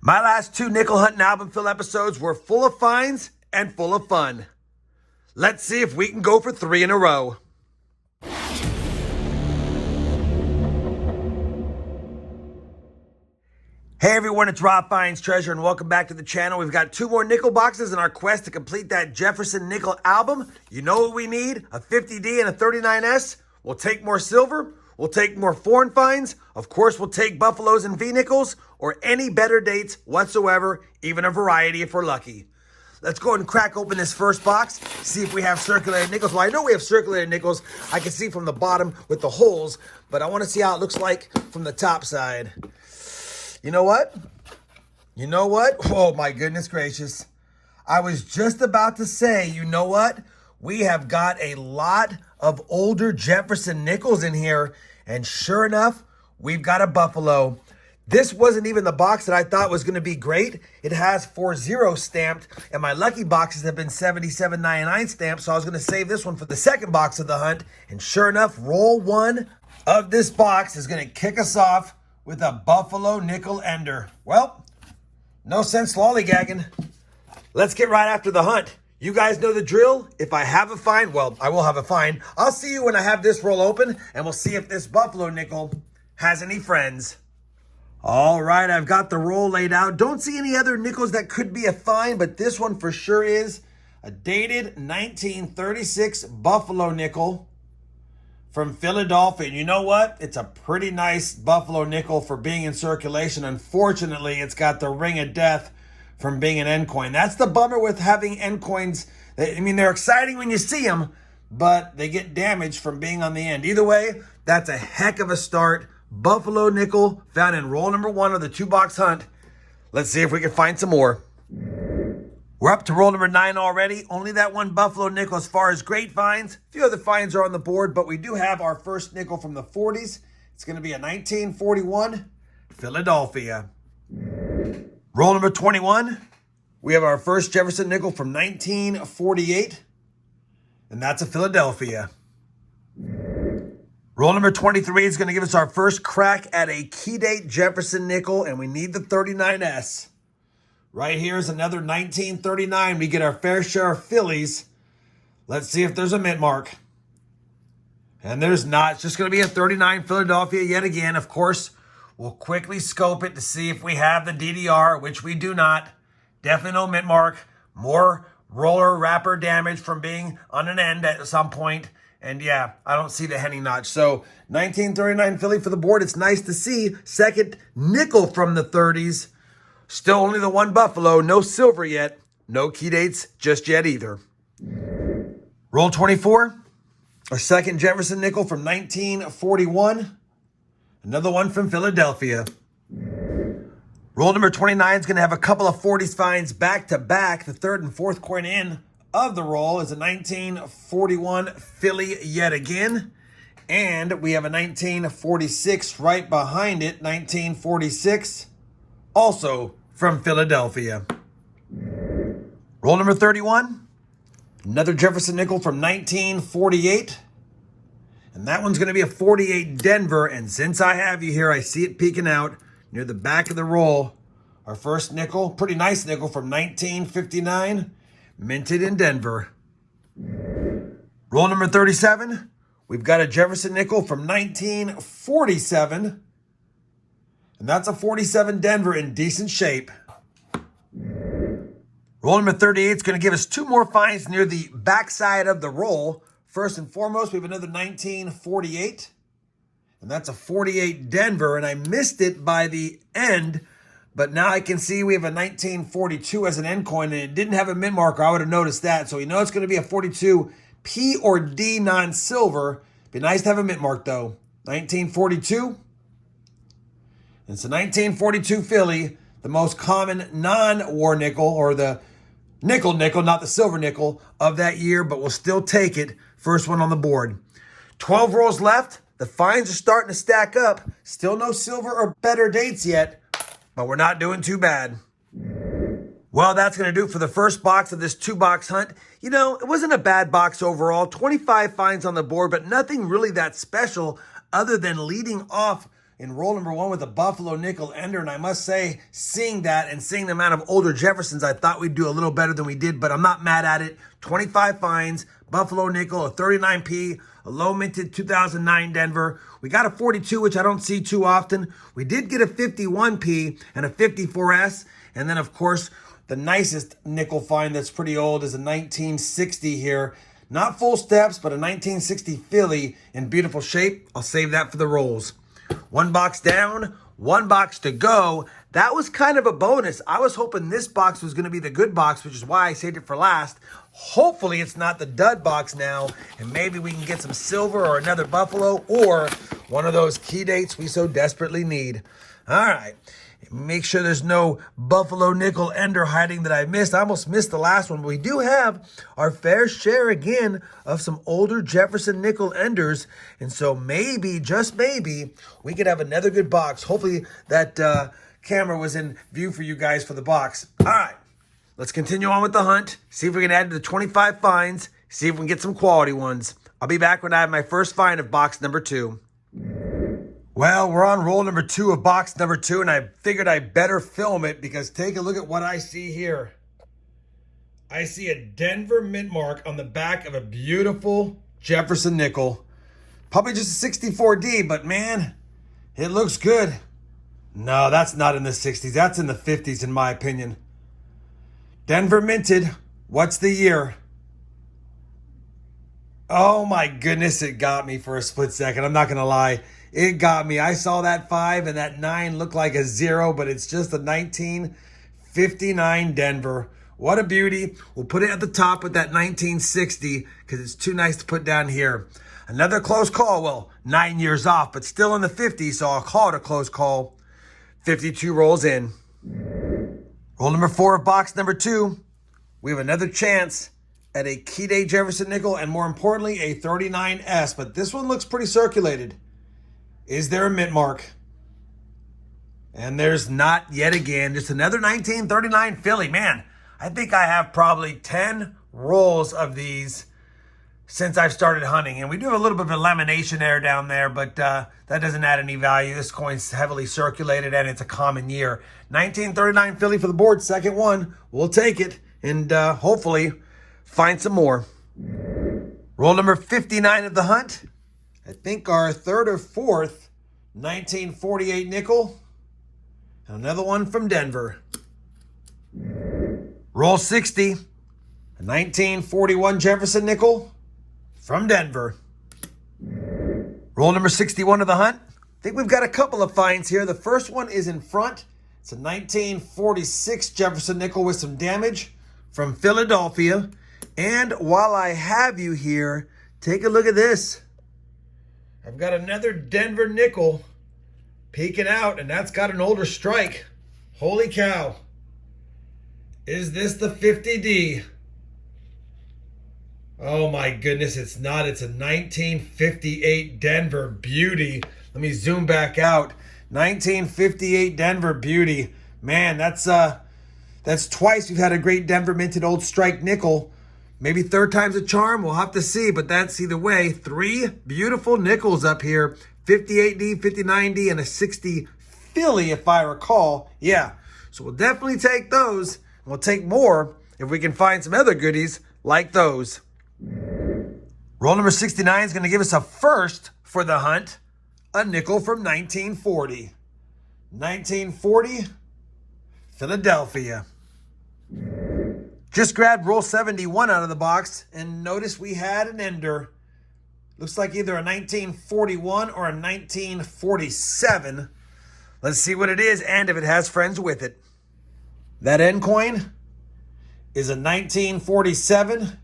My last two nickel hunting album fill episodes were full of finds and full of fun. Let's see if we can go for 3 in a row. Hey everyone, it's RobFindsTreasure and welcome back to the channel. We've got 2 more nickel boxes in our quest to complete that Jefferson nickel album. You know what we need? A 50D and a 39S. We'll take more silver. We'll take more foreign finds. Of course, we'll take buffaloes and V-nickels or any better dates whatsoever, even a variety if we're lucky. Let's go ahead and crack open this first box, see if we have circulated nickels. Well, I know we have circulated nickels. I can see from the bottom with the holes, but I want to see how it looks like from the top side. You know what? You know what? Oh, my goodness gracious. I was just about to say, you know what? We have got a lot of older Jefferson nickels in here, and sure enough, we've got a buffalo. This wasn't even the box that I thought was going to be great. It has 40 stamped, and my lucky boxes have been 77.99 stamped, so I was going to save this one for the second box of the hunt. And sure enough, roll 1 of this box is going to kick us off with a buffalo nickel ender. Well, no sense lollygagging. Let's get right after the hunt. You guys know the drill. If I have a find, well, I will have a find. I'll see you when I have this roll open, and we'll see if this buffalo nickel has any friends. All right, I've got the roll laid out. Don't see any other nickels that could be a find, but this one for sure is a dated 1936 buffalo nickel from Philadelphia. And you know what? It's a pretty nice buffalo nickel for being in circulation. Unfortunately, it's got the ring of death from being an end coin. That's the bummer with having end coins. I mean, they're exciting when you see them, but they get damaged from being on the end. Either way, that's a heck of a start. Buffalo nickel found in roll number 1 of the 2-box hunt. Let's see if we can find some more. We're up to roll number 9 already. Only that one buffalo nickel as far as great finds. A few other finds are on the board, but we do have our first nickel from the 40s. It's going to be a 1941 Philadelphia. Roll number 21. We have our first Jefferson nickel from 1948, and that's a Philadelphia. Roll number 23 is going to give us our first crack at a Nic-A-Date Jefferson nickel, and we need the 39S. Right here is another 1939. We get our fair share of Phillies. Let's see if there's a mint mark. And there's not. It's just going to be a 39 Philadelphia yet again. Of course, we'll quickly scope it to see if we have the DDR, which we do not. Definitely no mint mark. More roller wrapper damage from being on an end at some point. And yeah, I don't see the henning notch. So 1939 Philly for the board. It's nice to see. Second nickel from the 30s. Still only the one buffalo. No silver yet. No Nic-A-Dates just yet either. Roll 24. Our second Jefferson nickel from 1941. Another one from Philadelphia. Roll number 29 is going to have a couple of 40s finds back to back. The third and fourth coin in of the roll is a 1941 Philly yet again. And we have a 1946 right behind it, 1946, also from Philadelphia. Roll number 31, another Jefferson nickel from 1948. And that one's going to be a 48 Denver. And since I have you here, I see it peeking out near the back of the roll. Our first nickel, pretty nice nickel from 1959, minted in Denver. Roll number 37, we've got a Jefferson nickel from 1947. And that's a 47 Denver in decent shape. Roll number 38 is going to give us 2 more finds near the backside of the roll. First and foremost, we have another 1948. And that's a 48 Denver. And I missed it by the end. But now I can see we have a 1942 as an end coin. And it didn't have a mint marker. I would have noticed that. So we know it's going to be a 42 P or D non-silver. Be nice to have a mint mark though. 1942. It's a 1942 Philly, the most common non-war nickel, or the nickel, not the silver nickel of that year, but we'll still take it. First one on the board. 12 rolls left. The finds are starting to stack up. Still no silver or better dates yet, but we're not doing too bad. Well, that's going to do it for the first box of this 2-box hunt. You know, it wasn't a bad box overall. 25 finds on the board, but nothing really that special other than leading off in roll number 1 with a Buffalo nickel ender, and I must say, seeing that and seeing the amount of older Jeffersons, I thought we'd do a little better than we did, but I'm not mad at it. 25 fines, Buffalo nickel, a 39p, a low minted 2009 Denver. We got a 42, which I don't see too often. We did get a 51p and a 54s, and then of course, the nicest nickel find that's pretty old is a 1960 here. Not full steps, but a 1960 Philly in beautiful shape. I'll save that for the rolls. 1 box down, 1 box to go. That was kind of a bonus. I was hoping this box was going to be the good box, which is why I saved it for last. Hopefully it's not the dud box now, and maybe we can get some silver or another Buffalo or one of those key dates we so desperately need. All right. Make sure there's no Buffalo nickel ender hiding that I missed. I almost missed the last one, but we do have our fair share again of some older Jefferson nickel enders. And so maybe, just maybe, we could have another good box. Hopefully that camera was in view for you guys for the box. All right, let's continue on with the hunt. See if we can add to the 25 finds. See if we can get some quality ones. I'll be back when I have my first find of box number 2. Well, we're on roll number 2 of box number 2, and I figured I better film it because take a look at what I see here. I see a Denver mint mark on the back of a beautiful Jefferson nickel. Probably just a 64D, but man, it looks good. No, that's not in the 60s. That's in the 50s, in my opinion. Denver minted. What's the year? Oh my goodness, it got me for a split second. I'm not going to lie. It got me. I saw that 5 and that 9 looked like a 0, but it's just a 1959 Denver. What a beauty. We'll put it at the top with that 1960 because it's too nice to put down here. Another close call. Well, 9 years off, but still in the 50s, so I'll call it a close call. 52 rolls in. Roll number 4 of box number 2. We have another chance at a key date Jefferson nickel and more importantly, a 39S, but this one looks pretty circulated. Is there a mint mark? And there's not yet again. Just another 1939 Philly. Man, I think I have probably 10 rolls of these since I've started hunting. And we do have a little bit of a lamination error down there, but that doesn't add any value. This coin's heavily circulated and it's a common year. 1939 Philly for the board. Second one. We'll take it and hopefully find some more. Roll number 59 of the hunt. I think our 3rd or 4th 1948 nickel. And another one from Denver. Roll 60. A 1941 Jefferson nickel from Denver. Roll number 61 of the hunt. I think we've got a couple of finds here. The first one is in front. It's a 1946 Jefferson nickel with some damage from Philadelphia. And while I have you here, take a look at this. I've got another Denver nickel peeking out, and that's got an older strike. Holy cow. Is this the 50D? Oh my goodness, it's not. It's a 1958 Denver beauty. Let me zoom back out. 1958 Denver beauty. Man, that's twice we've had a great Denver minted old strike nickel. Maybe 3rd time's a charm. We'll have to see, but that's either way. 3 beautiful nickels up here. 58D, 59D, and a 60 Philly, if I recall. Yeah, so we'll definitely take those. We'll take more if we can find some other goodies like those. Roll number 69 is going to give us a first for the hunt. A nickel from 1940. 1940, Philadelphia. Just grabbed roll 71 out of the box and notice we had an ender. Looks like either a 1941 or a 1947. Let's see what it is and if it has friends with it. That end coin is a 1947.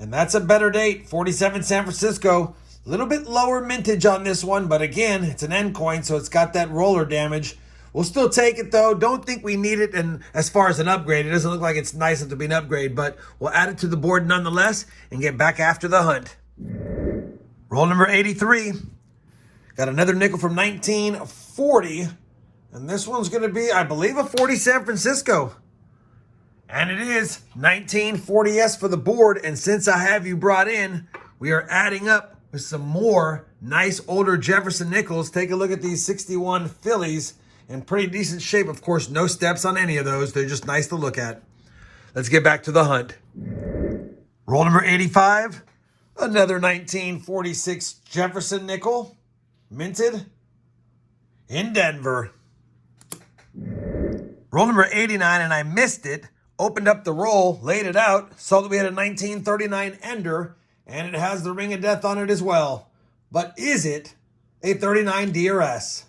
And that's a better date, 47 San Francisco. A little bit lower mintage on this one, but again, it's an end coin, so it's got that roller damage. We'll still take it though. Don't think we need it. And as far as an upgrade, it doesn't look like it's nice enough to be an upgrade, but we'll add it to the board nonetheless and get back after the hunt. Roll number 83. Got another nickel from 1940. And this one's going to be, I believe, a 40 San Francisco. And it is 1940S for the board. And since I have you brought in, we are adding up with some more nice older Jefferson nickels. Take a look at these 61 Phillies in pretty decent shape. Of course, no steps on any of those. They're just nice to look at. Let's get back to the hunt. Roll number 85. Another 1946 Jefferson nickel, minted in Denver. Roll number 89, and I missed it. Opened up the roll, laid it out, saw that we had a 1939 Ender, and it has the Ring of Death on it as well. But is it a 39 DRS?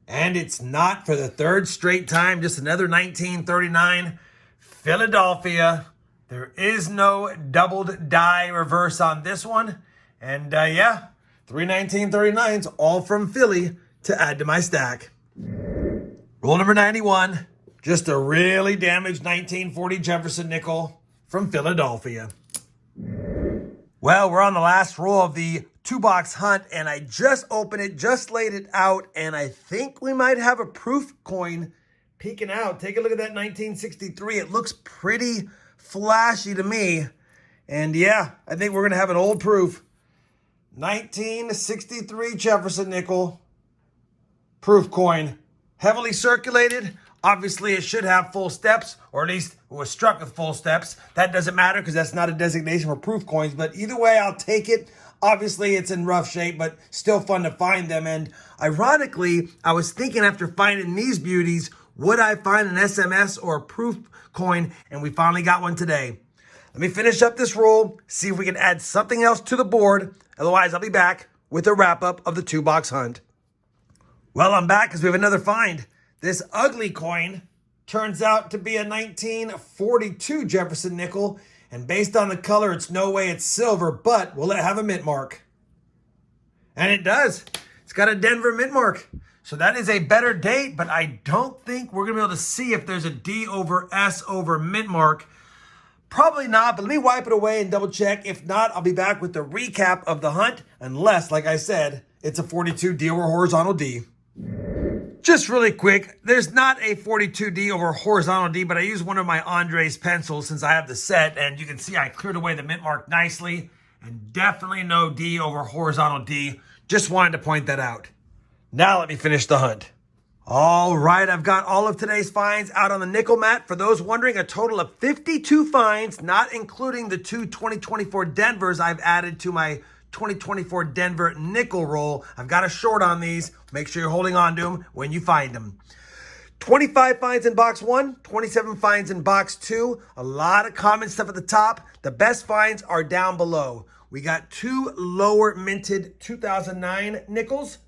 And it's not for the third straight time, just another 1939 Philadelphia. There is no doubled die reverse on this one. And yeah, 3 1939s, all from Philly to add to my stack. Roll number 91, just a really damaged 1940 Jefferson nickel from Philadelphia. Well, we're on the last roll of the 2-box hunt, and I just opened it, just laid it out, and I think we might have a proof coin peeking out. Take a look at that 1963. It looks pretty flashy to me. And yeah, I think we're going to have an old proof. 1963 Jefferson nickel proof coin. Heavily circulated. Obviously, it should have full steps, or at least it was struck with full steps. That doesn't matter because that's not a designation for proof coins. But either way, I'll take it. Obviously, it's in rough shape, but still fun to find them. And ironically, I was thinking after finding these beauties, would I find an SMS or a proof coin? And we finally got one today. Let me finish up this roll, see if we can add something else to the board. Otherwise, I'll be back with a wrap-up of the 2-box hunt. Well, I'm back because we have another find. This ugly coin turns out to be a 1942 Jefferson nickel. And based on the color, it's no way it's silver, but will it have a mint mark? And it does. It's got a Denver mint mark. So that is a better date, but I don't think we're going to be able to see if there's a D over S over mint mark. Probably not, but let me wipe it away and double check. If not, I'll be back with the recap of the hunt, unless, like I said, it's a 42 D over horizontal D. Just really quick, there's not a 42D over horizontal D, but I used one of my Andres pencils since I have the set, and you can see I cleared away the mint mark nicely, and definitely no D over horizontal D. Just wanted to point that out. Now let me finish the hunt. All right, I've got all of today's finds out on the nickel mat. For those wondering, a total of 52 finds, not including the 2 2024 Denvers I've added to my 2024 Denver nickel roll. I've got a short on these. Make sure you're holding on to them when you find them. 25 finds in box 1, 27 finds in box 2. A lot of common stuff at the top. The best finds are down below. We got 2 lower minted 2009 nickels.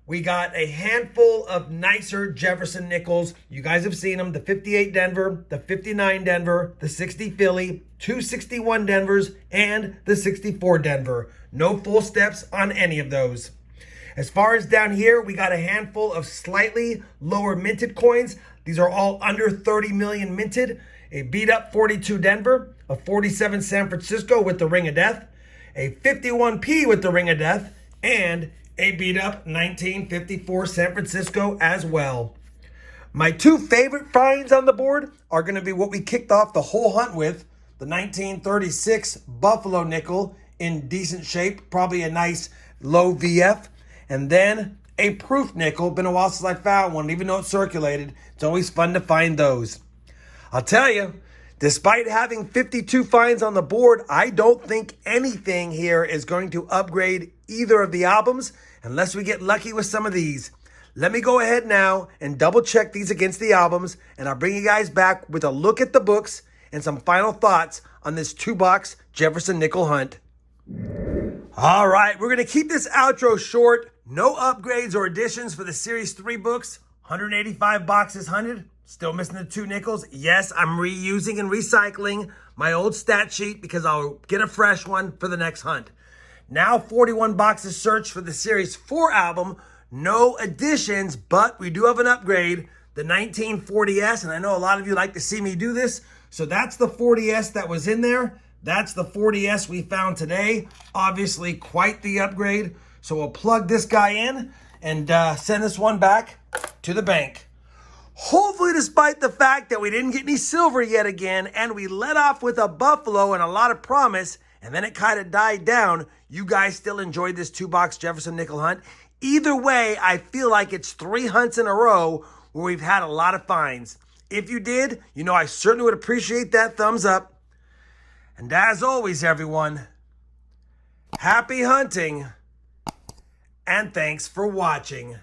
We got a handful of nicer Jefferson nickels. You guys have seen them. The 58 Denver, the 59 Denver, the 60 Philly, 261 Denvers, and the 64 Denver. No full steps on any of those. As far as down here, we got a handful of slightly lower minted coins. These are all under 30 million minted. A beat up 42 Denver, a 47 San Francisco with the Ring of Death, a 51P with the Ring of Death, and a beat up 1954 San Francisco as well. My 2 favorite finds on the board are going to be what we kicked off the whole hunt with, the 1936 Buffalo nickel in decent shape, probably a nice low VF, and then a proof nickel. Been a while since I found one, even though it's circulated. It's always fun to find those. I'll tell you, despite having 52 finds on the board, I don't think anything here is going to upgrade either of the albums unless we get lucky with some of these. Let me go ahead now and double check these against the albums, and I'll bring you guys back with a look at the books and some final thoughts on this 2-box Jefferson nickel hunt. All right, we're going to keep this outro short. No upgrades or additions for the Series 3 books. 185 boxes hunted. Still missing the 2 nickels. Yes, I'm reusing and recycling my old stat sheet because I'll get a fresh one for the next hunt. Now 41 boxes searched for the Series 4 album. No additions, but we do have an upgrade. The 1940S, and I know a lot of you like to see me do this. So that's the 40S that was in there. That's the 40S we found today. Obviously, quite the upgrade. So we'll plug this guy in and send this one back to the bank. Hopefully, despite the fact that we didn't get any silver yet again, and we let off with a Buffalo and a lot of promise, and then it kind of died down, you guys still enjoyed this 2-box Jefferson nickel hunt. Either way, I feel like it's 3 hunts in a row where we've had a lot of finds. If you did, you know I certainly would appreciate that thumbs up. And as always, everyone, happy hunting, and thanks for watching.